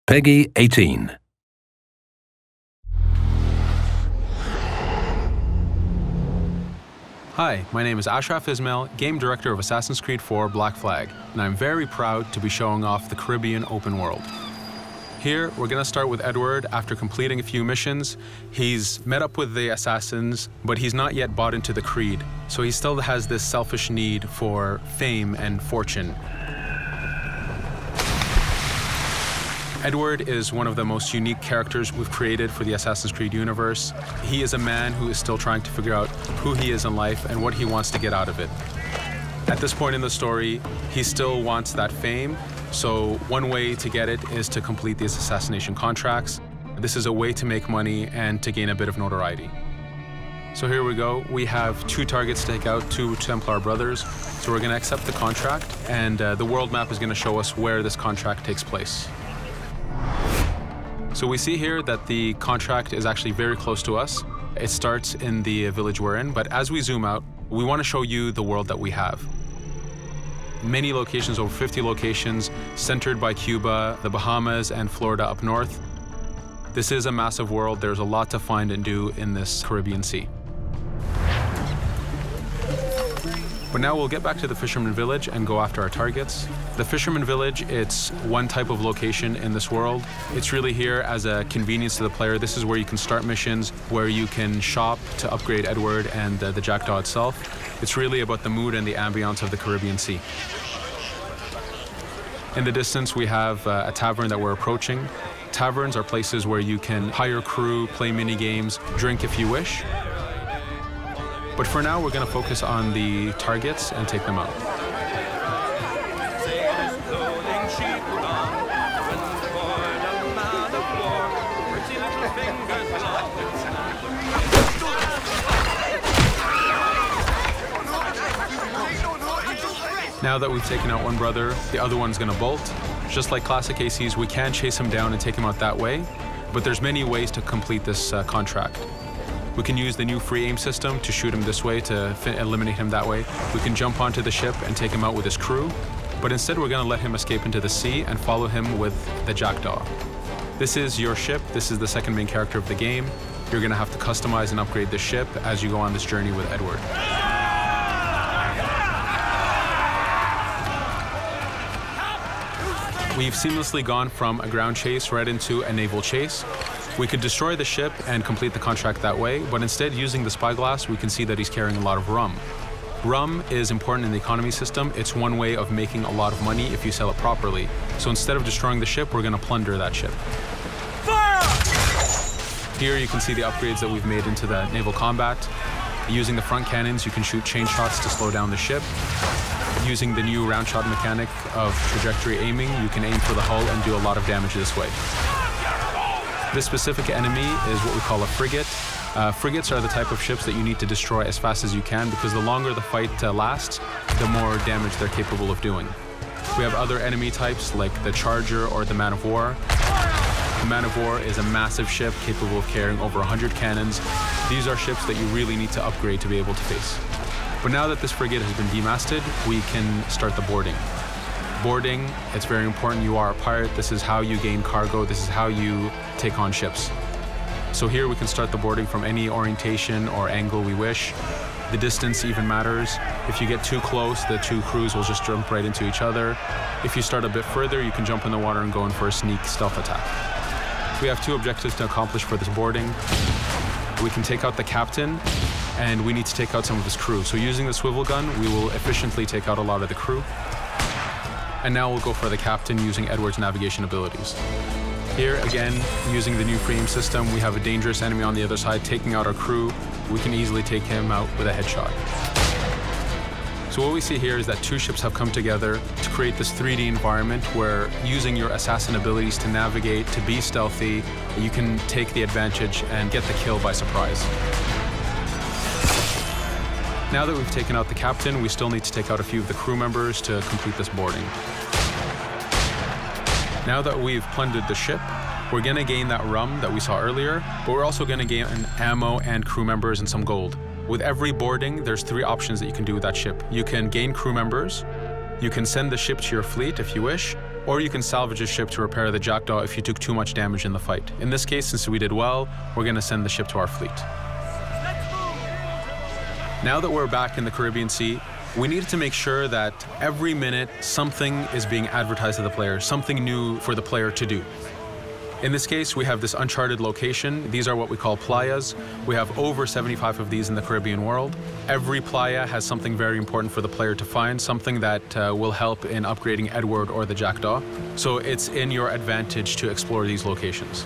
Peggy 18. Hi, my name is Ashraf Ismail, Game Director of Assassin's Creed 4 Black Flag, and I'm very proud to be showing off the Caribbean open world. Here, we're going to start with Edward. After completing a few missions, he's met up with the assassins, but he's not yet bought into the creed, so he still has this selfish need for fame and fortune. Edward is one of the most unique characters we've created for the Assassin's Creed universe. He is a man who is still trying to figure out who he is in life and what he wants to get out of it. At this point in the story, he still wants that fame, so one way to get it is to complete these assassination contracts. This is a way to make money and to gain a bit of notoriety. So here we go. We have 2 targets to take out, 2 Templar brothers. So we're going to accept the contract, and the world map is going to show us where this contract takes place. So we see here that the contract is actually very close to us. It starts in the village we're in, but as we zoom out, we want to show you the world that we have. Many locations, over 50 locations, centered by Cuba, the Bahamas, and Florida up north. This is a massive world. There's a lot to find and do in this Caribbean Sea. But now we'll get back to the Fisherman Village and go after our targets. The Fisherman Village, it's one type of location in this world. It's really here as a convenience to the player. This is where you can start missions, where you can shop to upgrade Edward and the Jackdaw itself. It's really about the mood and the ambiance of the Caribbean Sea. In the distance, we have a tavern that we're approaching. Taverns are places where you can hire crew, play mini games, drink if you wish. But for now, we're going to focus on the targets and take them out. Now that we've taken out one brother, the other one's going to bolt. Just like classic ACs, we can chase him down and take him out that way, but there's many ways to complete this contract. We can use the new free aim system to shoot him this way, to eliminate him that way. We can jump onto the ship and take him out with his crew, but instead we're going to let him escape into the sea and follow him with the Jackdaw. This is your ship. This is the second main character of the game. You're going to have to customize and upgrade the ship as you go on this journey with Edward. We've seamlessly gone from a ground chase right into a naval chase. We could destroy the ship and complete the contract that way, but instead, using the spyglass, we can see that he's carrying a lot of rum. Rum is important in the economy system. It's one way of making a lot of money if you sell it properly. So instead of destroying the ship, we're going to plunder that ship. Fire! Here you can see the upgrades that we've made into the naval combat. Using the front cannons, you can shoot chain shots to slow down the ship. Using the new round shot mechanic of trajectory aiming, you can aim for the hull and do a lot of damage this way. This specific enemy is what we call a frigate. Frigates are the type of ships that you need to destroy as fast as you can, because the longer the fight lasts, the more damage they're capable of doing. We have other enemy types like the Charger or the Man of War. The Man of War is a massive ship capable of carrying over 100 cannons. These are ships that you really need to upgrade to be able to face. But now that this frigate has been demasted, we can start the boarding. Boarding, it's very important. You are a pirate. This is how you gain cargo. This is how you take on ships. So here we can start the boarding from any orientation or angle we wish. The distance even matters. If you get too close, the 2 crews will just jump right into each other. If you start a bit further, you can jump in the water and go in for a sneak stealth attack. We have 2 objectives to accomplish for this boarding. We can take out the captain, and we need to take out some of his crew. So using the swivel gun, we will efficiently take out a lot of the crew. And now we'll go for the captain using Edward's navigation abilities. Here, again, using the new free aim system, we have a dangerous enemy on the other side taking out our crew. We can easily take him out with a headshot. So what we see here is that 2 ships have come together to create this 3D environment where, using your assassin abilities to navigate, to be stealthy, you can take the advantage and get the kill by surprise. Now that we've taken out the captain, we still need to take out a few of the crew members to complete this boarding. Now that we've plundered the ship, we're going to gain that rum that we saw earlier, but we're also going to gain ammo and crew members and some gold. With every boarding, there's 3 options that you can do with that ship. You can gain crew members, you can send the ship to your fleet if you wish, or you can salvage a ship to repair the Jackdaw if you took too much damage in the fight. In this case, since we did well, we're going to send the ship to our fleet. Now that we're back in the Caribbean Sea, we needed to make sure that every minute something is being advertised to the player, something new for the player to do. In this case, we have this uncharted location. These are what we call playas. We have over 75 of these in the Caribbean world. Every playa has something very important for the player to find, something that will help in upgrading Edward or the Jackdaw. So it's in your advantage to explore these locations.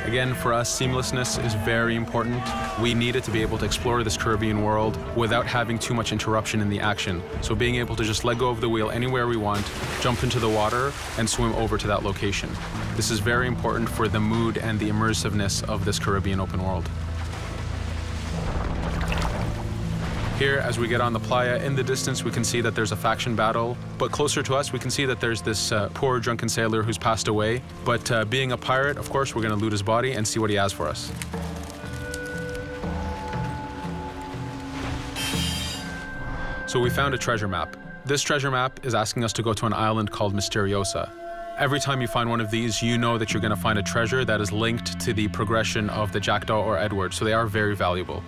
Again, for us, seamlessness is very important. We needed to be able to explore this Caribbean world without having too much interruption in the action. So being able to just let go of the wheel anywhere we want, jump into the water, and swim over to that location. This is very important for the mood and the immersiveness of this Caribbean open world. Here, as we get on the playa, in the distance we can see that there's a faction battle, but closer to us we can see that there's this poor drunken sailor who's passed away. But being a pirate, of course, we're going to loot his body and see what he has for us. So we found a treasure map. This treasure map is asking us to go to an island called Misteriosa. Every time you find one of these, you know that you're going to find a treasure that is linked to the progression of the Jackdaw or Edward, so they are very valuable.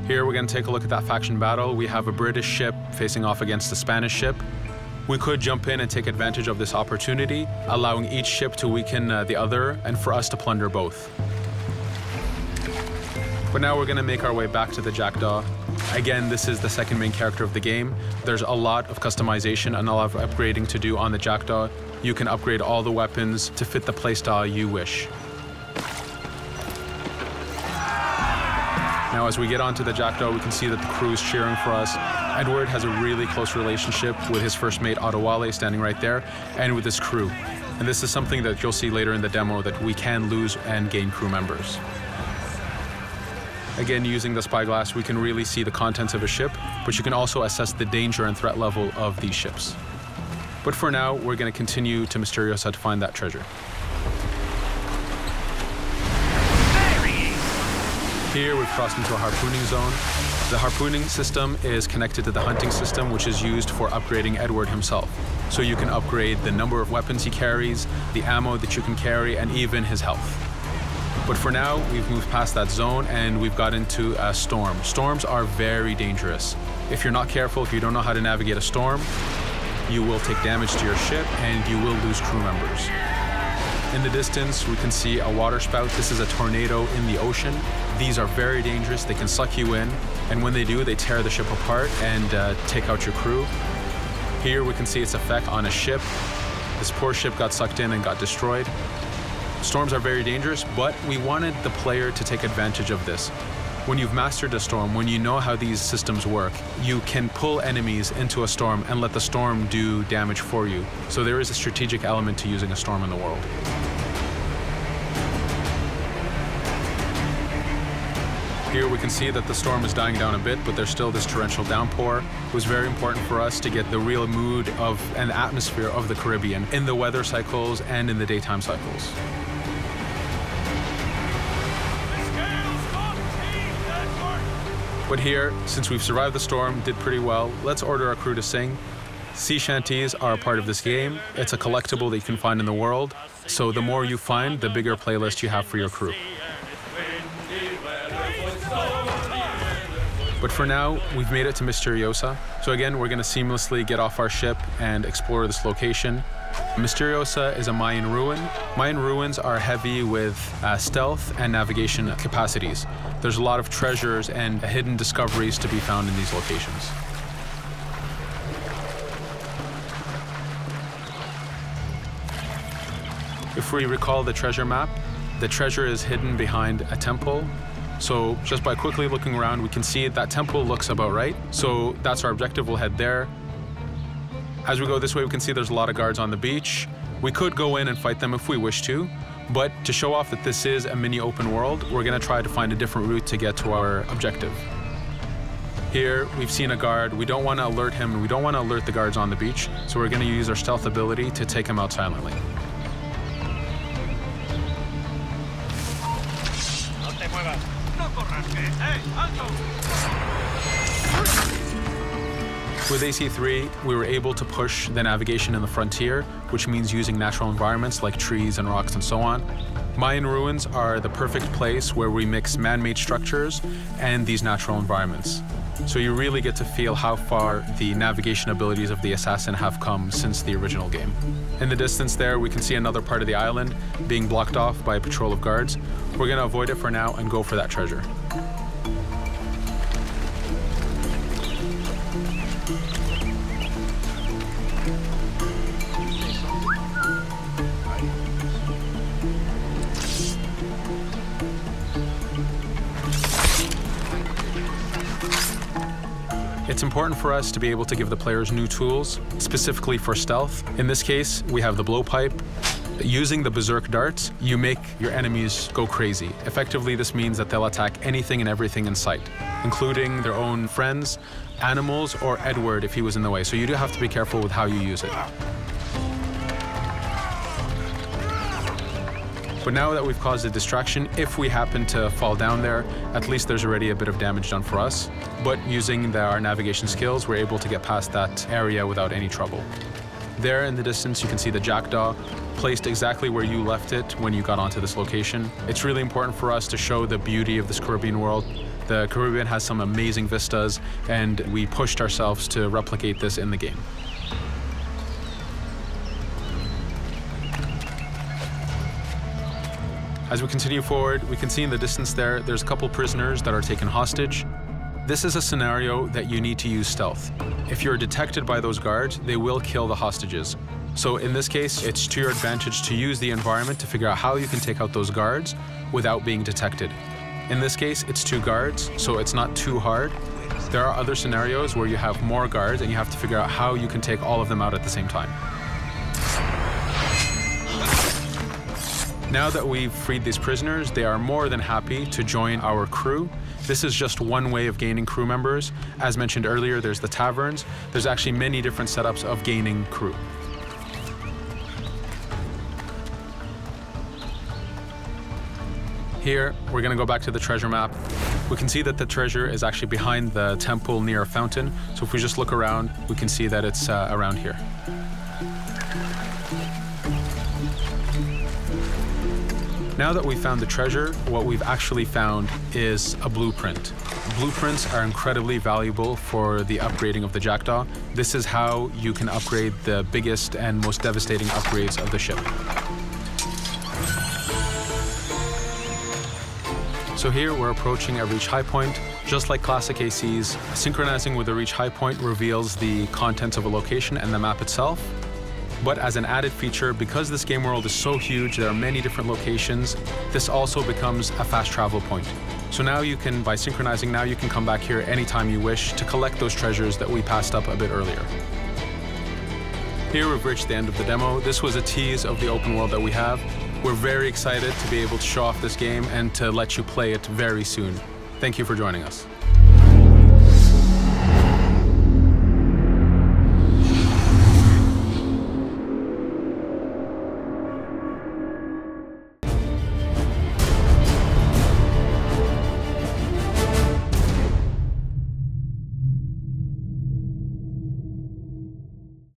Here we're going to take a look at that faction battle. We have a British ship facing off against a Spanish ship. We could jump in and take advantage of this opportunity, allowing each ship to weaken the other and for us to plunder both. But now we're going to make our way back to the Jackdaw. Again, this is the second main character of the game. There's a lot of customization and a lot of upgrading to do on the Jackdaw. You can upgrade all the weapons to fit the playstyle you wish. Now, as we get onto the Jackdaw, we can see that the crew is cheering for us. Edward has a really close relationship with his first mate, Adewale, standing right there, and with his crew. And this is something that you'll see later in the demo, that we can lose and gain crew members. Again, using the spyglass, we can really see the contents of a ship, but you can also assess the danger and threat level of these ships. But for now, we're going to continue to Misteriosa to find that treasure. Here we've crossed into a harpooning zone. The harpooning system is connected to the hunting system, which is used for upgrading Edward himself. So you can upgrade the number of weapons he carries, the ammo that you can carry, and even his health. But for now, we've moved past that zone and we've got into a storm. Storms are very dangerous. If you're not careful, if you don't know how to navigate a storm, you will take damage to your ship and you will lose crew members. In the distance, we can see a water spout. This is a tornado in the ocean. These are very dangerous. They can suck you in, and when they do, they tear the ship apart and take out your crew. Here we can see its effect on a ship. This poor ship got sucked in and got destroyed. Storms are very dangerous, but we wanted the player to take advantage of this. When you've mastered a storm, when you know how these systems work, you can pull enemies into a storm and let the storm do damage for you. So there is a strategic element to using a storm in the world. Here we can see that the storm is dying down a bit, but there's still this torrential downpour. It was very important for us to get the real mood of and atmosphere of the Caribbean in the weather cycles and in the daytime cycles. But here, since we've survived the storm, did pretty well, let's order our crew to sing. Sea shanties are a part of this game. It's a collectible that you can find in the world. So the more you find, the bigger playlist you have for your crew. But for now, we've made it to Misteriosa. So again, we're going to seamlessly get off our ship and explore this location. Misteriosa is a Mayan ruin. Mayan ruins are heavy with stealth and navigation capacities. There's a lot of treasures and hidden discoveries to be found in these locations. If we recall the treasure map, the treasure is hidden behind a temple. So just by quickly looking around, we can see that temple looks about right. So that's our objective. We'll head there. As we go this way, we can see there's a lot of guards on the beach. We could go in and fight them if we wish to, but to show off that this is a mini open world, we're going to try to find a different route to get to our objective. Here, we've seen a guard. We don't want to alert him, and we don't want to alert the guards on the beach, so we're going to use our stealth ability to take him out silently. With AC3, we were able to push the navigation in the frontier, which means using natural environments like trees and rocks and so on. Mayan ruins are the perfect place where we mix man-made structures and these natural environments. So you really get to feel how far the navigation abilities of the assassin have come since the original game. In the distance there, we can see another part of the island being blocked off by a patrol of guards. We're going to avoid it for now and go for that treasure. It's important for us to be able to give the players new tools, specifically for stealth. In this case, we have the blowpipe. Using the berserk darts, you make your enemies go crazy. Effectively, this means that they'll attack anything and everything in sight, including their own friends, animals, or Edward if he was in the way. So you do have to be careful with how you use it. But now that we've caused a distraction, if we happen to fall down there, at least there's already a bit of damage done for us. But using our navigation skills, we're able to get past that area without any trouble. There in the distance, you can see the jackdaw placed exactly where you left it when you got onto this location. It's really important for us to show the beauty of this Caribbean world. The Caribbean has some amazing vistas, and we pushed ourselves to replicate this in the game. As we continue forward, we can see in the distance there's a couple prisoners that are taken hostage. This is a scenario that you need to use stealth. If you're detected by those guards, they will kill the hostages. So in this case, it's to your advantage to use the environment to figure out how you can take out those guards without being detected. In this case, it's 2 guards, so it's not too hard. There are other scenarios where you have more guards and you have to figure out how you can take all of them out at the same time. Now that we've freed these prisoners, they are more than happy to join our crew. This is just one way of gaining crew members. As mentioned earlier, there's the taverns. There's actually many different setups of gaining crew. Here, we're going to go back to the treasure map. We can see that the treasure is actually behind the temple near a fountain. So if we just look around, we can see that it's around here. Now that we've found the treasure, what we've actually found is a blueprint. Blueprints are incredibly valuable for the upgrading of the jackdaw. This is how you can upgrade the biggest and most devastating upgrades of the ship. So here we're approaching a reach high point. Just like classic ACs, synchronizing with the reach high point reveals the contents of a location and the map itself. But as an added feature, because this game world is so huge, there are many different locations, this also becomes a fast travel point. So now you can, by synchronizing, now you can come back here anytime you wish to collect those treasures that we passed up a bit earlier. Here we've reached the end of the demo. This was a tease of the open world that we have. We're very excited to be able to show off this game and to let you play it very soon. Thank you for joining us.